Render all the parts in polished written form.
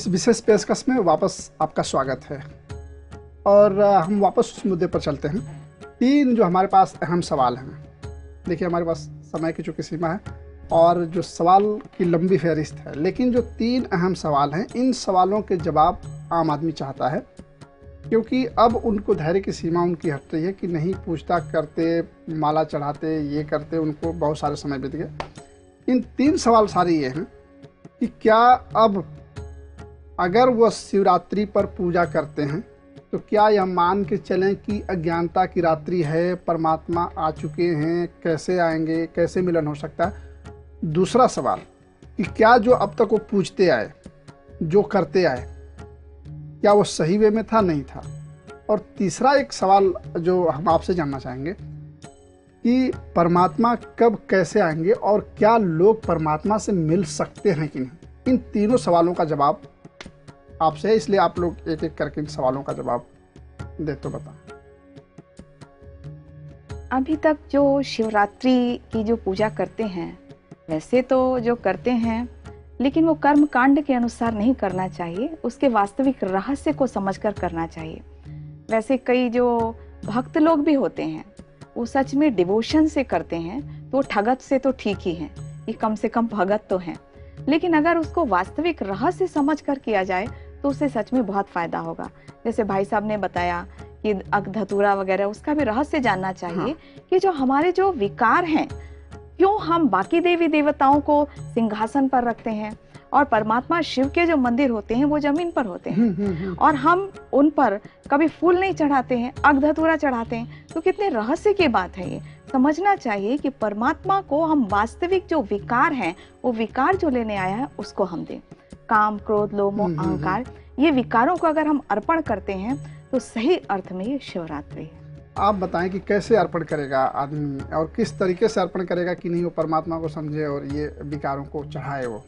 इस विशेष पेशकश में वापस आपका स्वागत है। और हम वापस उस मुद्दे पर चलते हैं। 3 जो हमारे पास अहम सवाल हैं। देखिए, हमारे पास समय की चूँकि सीमा है और जो सवाल की लंबी फहरिस्त है, लेकिन जो 3 अहम सवाल हैं, इन सवालों के जवाब आम आदमी चाहता है, क्योंकि अब उनको धैर्य की सीमा उनकी हट रही है कि नहीं पूछताछ करते, माला चढ़ाते, ये करते, उनको बहुत सारे समय बीत गए। इन 3 सवाल सारे ये हैं कि क्या अब अगर वह शिवरात्रि पर पूजा करते हैं तो क्या यह मान के चलें कि अज्ञानता की रात्रि है, परमात्मा आ चुके हैं, कैसे आएंगे, कैसे मिलन हो सकता है। दूसरा सवाल कि क्या जो अब तक वो पूछते आए, जो करते आए, क्या वो सही वे में था, नहीं था। और तीसरा एक सवाल जो हम आपसे जानना चाहेंगे कि परमात्मा कब कैसे आएंगे और क्या लोग परमात्मा से मिल सकते हैं कि नहीं। इन तीनों सवालों का जवाब आपसे है, इसलिए आप लोग एक एक करके इन सवालों का जवाब दे तो बताएं। अभी तक जो शिवरात्रि की जो पूजा करते हैं, वैसे तो जो करते हैं, लेकिन वो कर्म कांड के अनुसार नहीं करना चाहिए, उसके वास्तविक रहस्य को समझकर करना चाहिए। वैसे कई जो भक्त लोग भी होते हैं, वो सच में डिवोशन से करते हैं, तो ठगत से तो ठीक ही है कि कम से कम भगत तो हैं। लेकिन अगर उसको वास्तविक रहस्य समझ कर किया जाए तो उससे सच में बहुत फायदा होगा। जैसे भाई साहब ने बताया कि धतूरा वगैरह, उसका भी रहस्य जानना चाहिए। कि जो हमारे जो विकार हैं, क्यों हम बाकी देवी देवताओं को सिंहासन पर रखते हैं और परमात्मा शिव के जो मंदिर होते हैं वो जमीन पर होते हैं, और हम उन पर कभी फूल नहीं चढ़ाते हैं, धतूरा चढ़ाते हैं। तो कितने रहस्य की बात है ये। समझना चाहिए कि परमात्मा को हम वास्तविक जो विकार हैं, वो विकार जो लेने आया है उसको हम दें। काम, क्रोध, लोभ, मोह, अहंकार, ये विकारों को अगर हम अर्पण करते हैं तो सही अर्थ में ये शिवरात्रि है। आप बताएं कि कैसे अर्पण करेगा आदमी और किस तरीके से अर्पण करेगा कि नहीं वो परमात्मा को समझे और ये विकारों को चढ़ाए। वो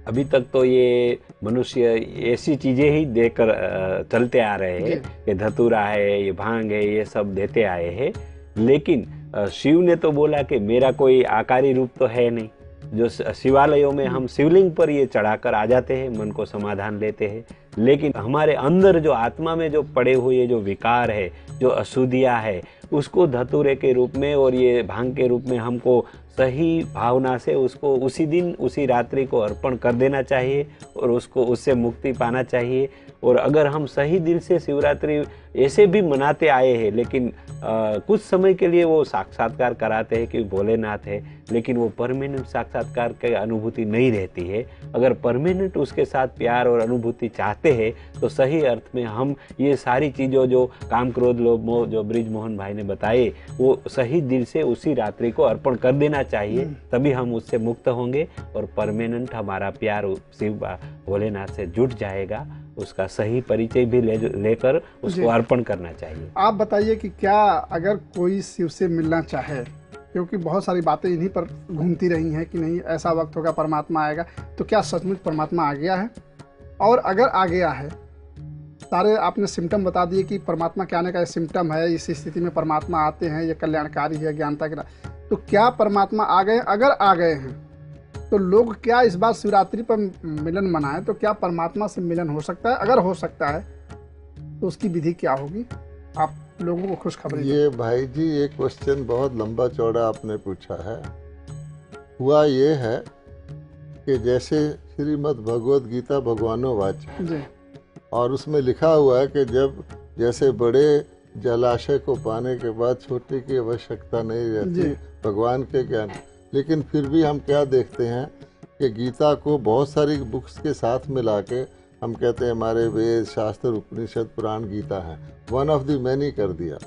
अभी तक तो ये मनुष्य ऐसी चीजें ही देकर चलते आ रहे हैं कि धतूरा है, ये भांग है, ये सब देते आए हैं। लेकिन शिव ने तो बोला कि मेरा कोई आकारी रूप तो है नहीं। जो शिवालयों में हम शिवलिंग पर ये चढ़ाकर आ जाते हैं, मन को समाधान लेते हैं, लेकिन हमारे अंदर जो आत्मा में जो पड़े हुए जो विकार है, जो अशुद्धियाँ है, उसको धतूरे के रूप में और ये भांग के रूप में हमको सही भावना से उसको उसी दिन उसी रात्रि को अर्पण कर देना चाहिए और उसको उससे मुक्ति पाना चाहिए। और अगर हम सही दिल से शिवरात्रि ऐसे भी मनाते आए हैं, लेकिन कुछ समय के लिए वो साक्षात्कार कराते हैं कि भोलेनाथ है, लेकिन वो परमानेंट साक्षात्कार की अनुभूति नहीं रहती है। अगर परमानेंट उसके साथ प्यार और अनुभूति चाहते हैं तो सही अर्थ में हम ये सारी चीज़ों जो काम, क्रोध, लोभ, मोह जो ब्रिज मोहन भाई ने बताए, वो सही दिल से उसी रात्रि को अर्पण कर देना चाहिए। तभी हम उससे मुक्त होंगे और परमानेंट हमारा प्यार शिव भोलेनाथ से जुट जाएगा। उसका सही परिचय भी लेकर उसको अर्पण करना चाहिए। आप बताइए कि क्या अगर कोई शिव से मिलना चाहे, क्योंकि बहुत सारी बातें इन्हीं पर घूमती रही हैं कि नहीं ऐसा वक्त होगा परमात्मा आएगा, तो क्या सचमुच परमात्मा आ गया है? और अगर आ गया है, सारे आपने सिम्टम बता दिए कि परमात्मा के आने का ये सिम्टम है, इस स्थिति में परमात्मा आते हैं, ये कल्याणकारी है, ज्ञानता के, तो क्या परमात्मा आ गए? अगर आ गए हैं तो लोग क्या इस बार शिवरात्रि पर मिलन मनाएं? तो क्या परमात्मा से मिलन हो सकता है? अगर हो सकता है तो उसकी विधि क्या होगी? आप लोगों को खुशखबरी। ये भाई जी एक क्वेश्चन बहुत लंबा चौड़ा आपने पूछा है। हुआ ये है कि जैसे श्रीमद् भगवद गीता भगवानो वाच, और उसमें लिखा हुआ है कि जब जैसे बड़े जलाशय को पाने के बाद छोटे की आवश्यकता नहीं रहती भगवान के ज्ञान, लेकिन फिर भी हम क्या देखते हैं कि गीता को बहुत सारी बुक्स के साथ मिला के हम कहते हैं हमारे वेद, शास्त्र, उपनिषद, पुराण, गीता है, वन ऑफ द मैनी कर दिया।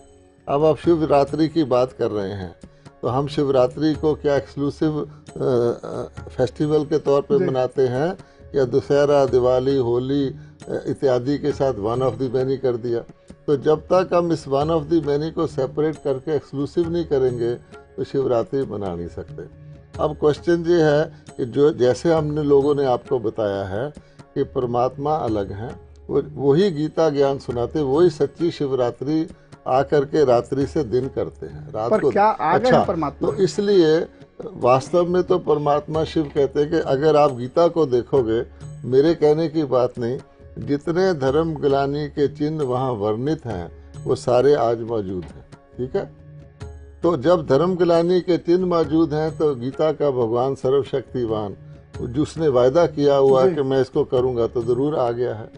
अब आप शिवरात्रि की बात कर रहे हैं, तो हम शिवरात्रि को क्या एक्सक्लूसिव फेस्टिवल के तौर पे मनाते हैं या दशहरा, दिवाली, होली इत्यादि के साथ वन ऑफ द मैनी कर दिया? तो जब तक हम इस वन ऑफ द मैनी को सेपरेट करके एक्सक्लूसिव नहीं करेंगे तो शिवरात्रि मना नहीं सकते। अब क्वेश्चन ये है कि जो जैसे हमने लोगों ने आपको बताया है कि परमात्मा अलग हैं, वही गीता ज्ञान सुनाते, वही सच्ची शिवरात्रि आकर के रात्रि से दिन करते हैं, रात पर को। क्या आ गए हैं परमात्मा? तो इसलिए वास्तव में तो परमात्मा शिव कहते हैं कि अगर आप गीता को देखोगे मेरे कहने की बात नहीं, जितने धर्म ग्लानि के चिन्ह वहाँ वर्णित हैं वो सारे आज मौजूद हैं। ठीक है, तो जब धर्म ग्लानि के चिन्ह मौजूद हैं तो गीता का भगवान सर्वशक्तिवान जिसने वायदा किया हुआ है कि मैं इसको करूँगा तो ज़रूर आ गया है।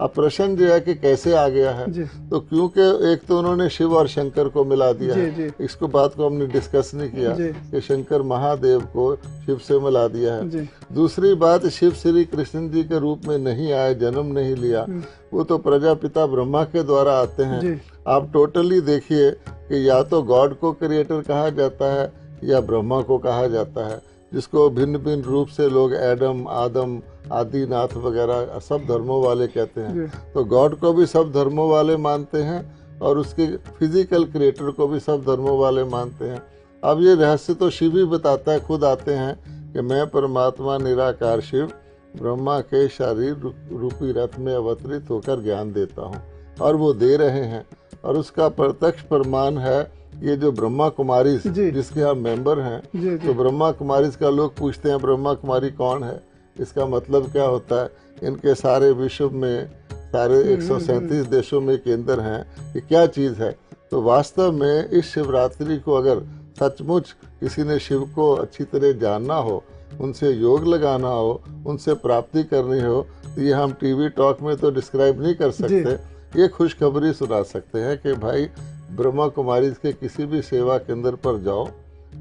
अब प्रश्न जो है कि कैसे आ गया है, तो क्योंकि एक तो उन्होंने शिव और शंकर को मिला दिया है, इसको बात को हमने डिस्कस नहीं किया कि शंकर महादेव को शिव से मिला दिया है। दूसरी बात, शिव श्री कृष्ण जी के रूप में नहीं आए, जन्म नहीं लिया, वो तो प्रजापिता ब्रह्मा के द्वारा आते हैं। आप टोटली देखिए कि या तो गॉड को क्रिएटर कहा जाता है या ब्रह्मा को कहा जाता है, जिसको भिन्न भिन्न रूप से लोग एडम, आदम, आदिनाथ वगैरह सब धर्मों वाले कहते हैं। तो गॉड को भी सब धर्मों वाले मानते हैं और उसके फिजिकल क्रिएटर को भी सब धर्मों वाले मानते हैं। अब ये रहस्य तो शिव ही बताता है, खुद आते हैं कि मैं परमात्मा निराकार शिव ब्रह्मा के शरीर रूपी रथ में अवतरित होकर ज्ञान देता हूँ, और वो दे रहे हैं। और उसका प्रत्यक्ष प्रमाण है ये जो ब्रह्मा कुमारी जिसके हम मेंबर हैं। तो ब्रह्मा कुमारी का लोग पूछते हैं ब्रह्मा कुमारी कौन है, इसका मतलब क्या होता है। इनके सारे विश्व में सारे 137 देशों में केंद्र हैं कि क्या चीज़ है। तो वास्तव में इस शिवरात्रि को अगर सचमुच किसी ने शिव को अच्छी तरह जानना हो, उनसे योग लगाना हो, उनसे प्राप्ति करनी हो, तो ये हम टीवी टॉक में तो डिस्क्राइब नहीं कर सकते। ये खुशखबरी सुना सकते हैं कि भाई ब्रह्मा कुमारी के किसी भी सेवा केंद्र पर जाओ,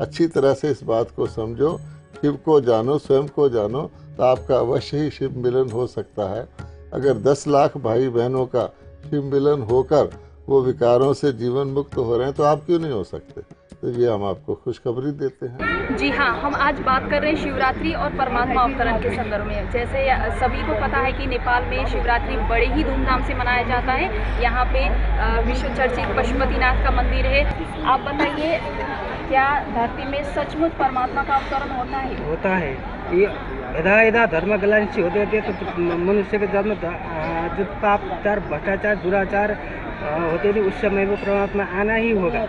अच्छी तरह से इस बात को समझो, शिव को जानो, स्वयं को जानो, तो आपका अवश्य ही शिव मिलन हो सकता है। अगर 10 लाख भाई बहनों का शिव मिलन होकर वो विकारों से जीवन मुक्त हो रहे हैं तो आप क्यों नहीं हो सकते। तो ये हम आपको खुशखबरी देते हैं। जी हाँ, हम आज बात कर रहे हैं शिवरात्रि और परमात्मा अवतरण के संदर्भ में। जैसे सभी को पता है कि नेपाल में शिवरात्रि बड़े ही धूमधाम से मनाया जाता है। यहाँ पे विश्व चर्चित पशुपतिनाथ का मंदिर है। आप बताइए, क्या धरती में सचमुच परमात्मा का अवतरण होता है? होता है। ये यदा धर्म ग्लानि से होते होते तो मनुष्य के जन्म जो पाप, भ्रष्टाचार, दुराचार होते थे, उस समय वो परमात्मा आना ही होगा।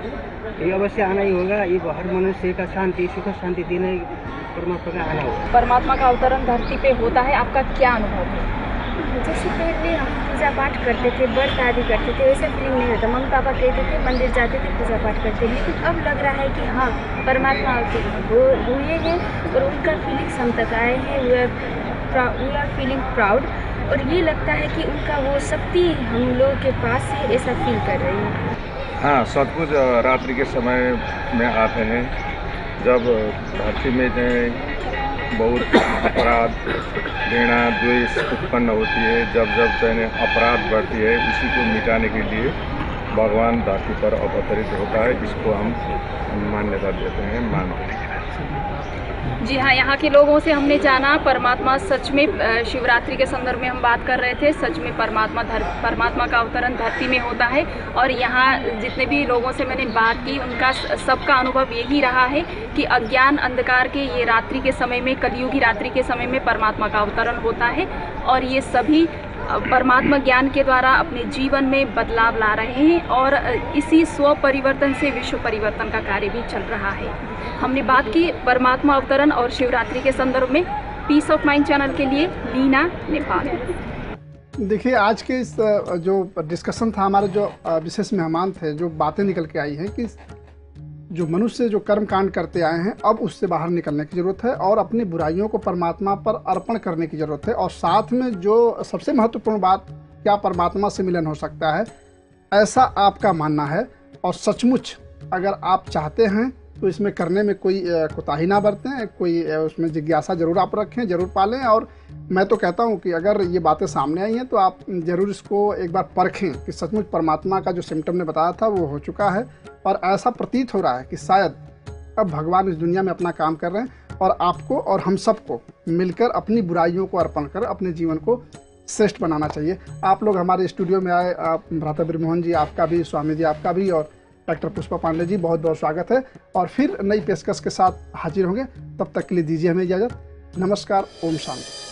ये अवश्य आना ही होगा। ये हर मनुष्य का शांति, सुख शांति देने परमात्मा का आना होगा। परमात्मा का अवतरण धरती पे होता है, आपका क्या अनुभव है? जैसे पहले हम पूजा पाठ करते थे, व्रत आदि करते थे, वैसा फीलिंग नहीं होता। मम्मी पापा कहते थे मंदिर जाते थे, पूजा पाठ करते, लेकिन अब लग रहा है कि हाँ, परमात्मा हुए हैं और उनका फीलिंग्स हम तक आए हैं। वी आर फीलिंग प्राउड, और ये लगता है कि उनका वो शक्ति हम लोगों के पास है, ऐसा फील कर रहे हैं। हाँ, सचमुच रात्रि के समय में आते हैं जब धरती में बहुत अपराध, घृणा, द्वेष उत्पन्न होती है। जब जब अपराध बढ़ती है, उसी को मिटाने के लिए भगवान धरती पर अवतरित होता है। इसको हम मान्यता देते हैं, मानते हैं। जी हाँ, यहाँ के लोगों से हमने जाना परमात्मा सच में शिवरात्रि के संदर्भ में हम बात कर रहे थे। सच में परमात्मा का अवतरण धरती में होता है। और यहाँ जितने भी लोगों से मैंने बात की, उनका सबका अनुभव यही रहा है कि अज्ञान अंधकार के ये रात्रि के समय में, कलियुगी रात्रि के समय में परमात्मा का अवतरण होता है। और ये सभी परमात्मा ज्ञान के द्वारा अपने जीवन में बदलाव ला रहे हैं, और इसी स्व परिवर्तन से विश्व परिवर्तन का कार्य भी चल रहा है। हमने बात की परमात्मा अवतरण और शिवरात्रि के संदर्भ में। पीस ऑफ माइंड चैनल के लिए लीना, नेपाल। देखिए, आज के इस जो डिस्कशन था, हमारे जो विशेष मेहमान थे, जो बातें निकल के आई हैं कि जो मनुष्य जो कर्म कांड करते आए हैं, अब उससे बाहर निकलने की ज़रूरत है और अपनी बुराइयों को परमात्मा पर अर्पण करने की ज़रूरत है। और साथ में जो सबसे महत्वपूर्ण बात, क्या परमात्मा से मिलन हो सकता है, ऐसा आपका मानना है। और सचमुच अगर आप चाहते हैं तो इसमें करने में कोई कोताही ना बरतें, कोई उसमें जिज्ञासा जरूर आप रखें, जरूर पालें। और मैं तो कहता हूँ कि अगर ये बातें सामने आई हैं तो आप ज़रूर इसको एक बार परखें कि सचमुच परमात्मा का जो सिम्टम ने बताया था वो हो चुका है। और ऐसा प्रतीत हो रहा है कि शायद अब भगवान इस दुनिया में अपना काम कर रहे हैं और आपको और हम सबको मिलकर अपनी बुराइयों को अर्पण कर अपने जीवन को श्रेष्ठ बनाना चाहिए। आप लोग हमारे स्टूडियो में आए, भ्राता ब्रह्मोहन जी आपका भी, स्वामी जी आपका भी, और डॉक्टर पुष्पा पांडे जी बहुत बहुत स्वागत है। और फिर नई पेशकश के साथ हाजिर होंगे, तब तक के लिए दीजिए हमें इजाज़त। नमस्कार, ओम शांति।